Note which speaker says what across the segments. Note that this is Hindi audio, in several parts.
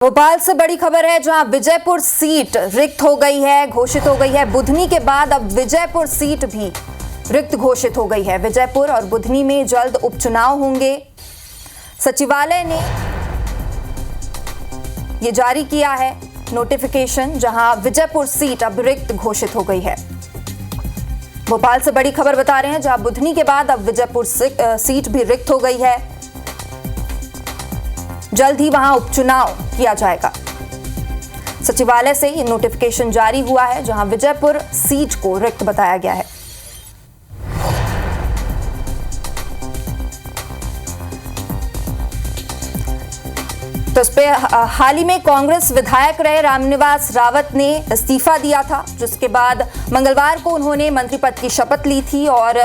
Speaker 1: भोपाल से बड़ी खबर है, जहां विजयपुर सीट रिक्त हो गई है, घोषित हो गई है। बुधनी के बाद अब विजयपुर सीट भी रिक्त घोषित हो गई है। विजयपुर और बुधनी में जल्द उपचुनाव होंगे। सचिवालय ने ये जारी किया है नोटिफिकेशन, जहां विजयपुर सीट अब रिक्त घोषित हो गई है। भोपाल से बड़ी खबर बता रहे हैं, जहां बुधनी के बाद अब विजयपुर सीट भी रिक्त हो गई है। जल्द ही वहां उपचुनाव किया जाएगा। सचिवालय से ये नोटिफिकेशन जारी हुआ है, जहां विजयपुर सीट को रिक्त बताया गया है। तो इस पे हाल ही में कांग्रेस विधायक रहे रामनिवास रावत ने इस्तीफा दिया था, जिसके बाद मंगलवार को उन्होंने मंत्री पद की शपथ ली थी और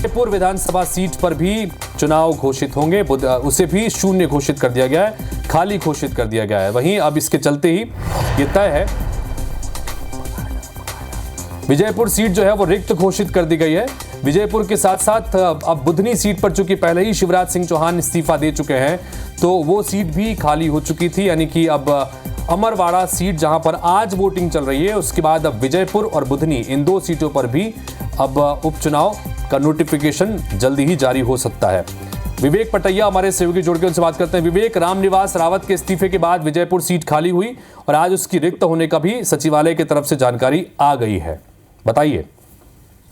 Speaker 2: पूर्व विधानसभा सीट पर भी चुनाव घोषित होंगे। उसे भी शून्य घोषित कर दिया गया है, खाली घोषित कर दिया गया है। वहीं अब इसके चलते ही ये तय है, विजयपुर सीट जो है वो रिक्त घोषित कर दी गई है। विजयपुर के साथ साथ अब बुधनी सीट पर चूंकि पहले ही शिवराज सिंह चौहान इस्तीफा दे चुके हैं, तो वो सीट भी खाली हो चुकी थी। यानी कि अब अमरवाड़ा सीट जहां पर आज वोटिंग चल रही है, उसके बाद अब विजयपुर और बुधनी इन दो सीटों पर भी अब उपचुनाव का नोटिफिकेशन जल्दी ही जारी हो सकता है। विवेक पटैया हमारे सहयोगी जुड़ के उनसे बात करते हैं। विवेक, रामनिवास रावत के इस्तीफे के बाद विजयपुर सीट खाली हुई और आज उसकी रिक्त होने का भी सचिवालय की तरफ से जानकारी आ गई है, बताइए।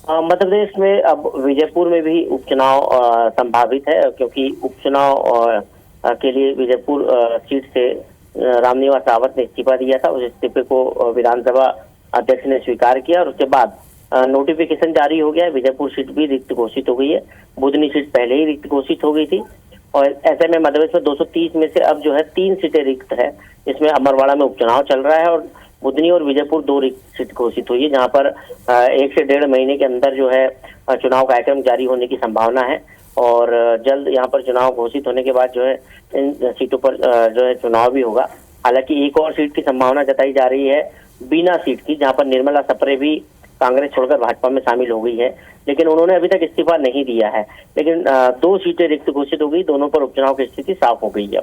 Speaker 3: मध्य प्रदेश में अब विजयपुर में भी उपचुनाव संभावित है, क्योंकि उपचुनाव के लिए विजयपुर सीट से रामनिवास रावत ने इस्तीफा दिया था। उस इस्तीफे को विधानसभा अध्यक्ष ने स्वीकार किया और उसके बाद नोटिफिकेशन जारी हो गया है। विजयपुर सीट भी रिक्त घोषित हो गई है। बुधनी सीट पहले ही रिक्त घोषित हो गई थी और ऐसे में मध्य प्रदेश में 230 में से अब जो है 3 सीटें रिक्त है। इसमें अमरवाड़ा में उपचुनाव चल रहा है और बुधनी और विजयपुर 2 रिक्त सीट घोषित हुई है, जहां पर 1 से 1.5 महीने के अंदर जो है चुनाव कार्यक्रम जारी होने की संभावना है और जल्द यहाँ पर चुनाव घोषित होने के बाद जो है इन सीटों पर जो है चुनाव भी होगा। हालांकि एक और सीट की संभावना जताई जा रही है, बीना सीट की, जहाँ पर निर्मला सप्रे भी कांग्रेस छोड़कर भाजपा में शामिल हो गई है, लेकिन उन्होंने अभी तक इस्तीफा नहीं दिया है। लेकिन 2 सीटें रिक्त घोषित हो गई, दोनों पर उपचुनाव की स्थिति साफ हो गई है।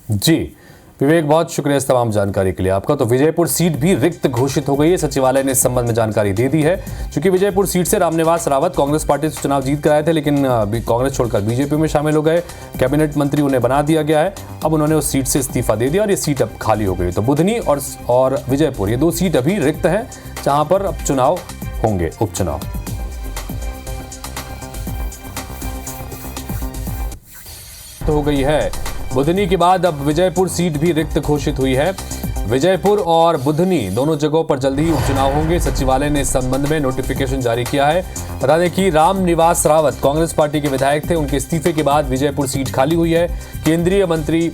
Speaker 2: जी विवेक, बहुत शुक्रिया इस तमाम जानकारी के लिए आपका। तो विजयपुर सीट भी रिक्त घोषित हो गई है, सचिवालय ने इस संबंध में जानकारी दे दी है। क्योंकि विजयपुर सीट से रामनिवास रावत कांग्रेस पार्टी से चुनाव जीत कर आए थे, लेकिन कांग्रेस छोड़कर बीजेपी में शामिल हो गए। कैबिनेट मंत्री उन्हें बना दिया गया है। अब उन्होंने उस सीट से इस्तीफा दे दिया और ये सीट अब खाली हो गई। तो बुधनी और विजयपुर, ये 2 सीट अभी रिक्त हैं, जहां पर अब चुनाव होंगे, उपचुनाव। तो हो गई है बुधनी के बाद अब विजयपुर सीट भी रिक्त घोषित हुई है। विजयपुर और बुधनी दोनों जगहों पर जल्दी ही उपचुनाव होंगे। सचिवालय ने इस संबंध में नोटिफिकेशन जारी किया है। बता दें कि रामनिवास रावत कांग्रेस पार्टी के विधायक थे, उनके इस्तीफे के बाद विजयपुर सीट खाली हुई है। केंद्रीय मंत्री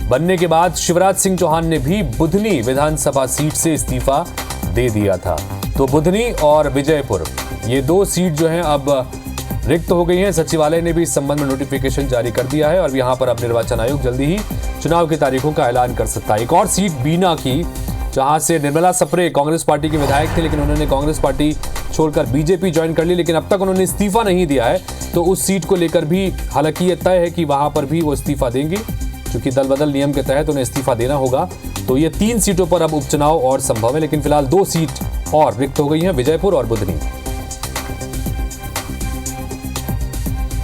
Speaker 2: बनने के बाद शिवराज सिंह चौहान ने भी बुधनी विधानसभा सीट से इस्तीफा दे दिया था। तो बुधनी और विजयपुर, ये 2 सीट जो हैं अब रिक्त हो गई हैं। सचिवालय ने भी इस संबंध में नोटिफिकेशन जारी कर दिया है और यहां पर अब निर्वाचन आयोग जल्दी ही चुनाव की तारीखों का ऐलान कर सकता है। एक और सीट बीना की, जहां से निर्मला सप्रे कांग्रेस पार्टी के विधायक थे, लेकिन उन्होंने कांग्रेस पार्टी छोड़कर बीजेपी ज्वाइन कर ली, लेकिन अब तक उन्होंने इस्तीफा नहीं दिया है। तो उस सीट को लेकर भी हालांकि ये तय है कि वहां पर भी वो इस्तीफा देंगे, क्योंकि दल बदल नियम के तहत उन्हें इस्तीफा देना होगा। तो ये 3 सीटों पर अब उपचुनाव और संभव है, लेकिन फिलहाल 2 सीट और रिक्त हो गई हैं, विजयपुर और बुधनी।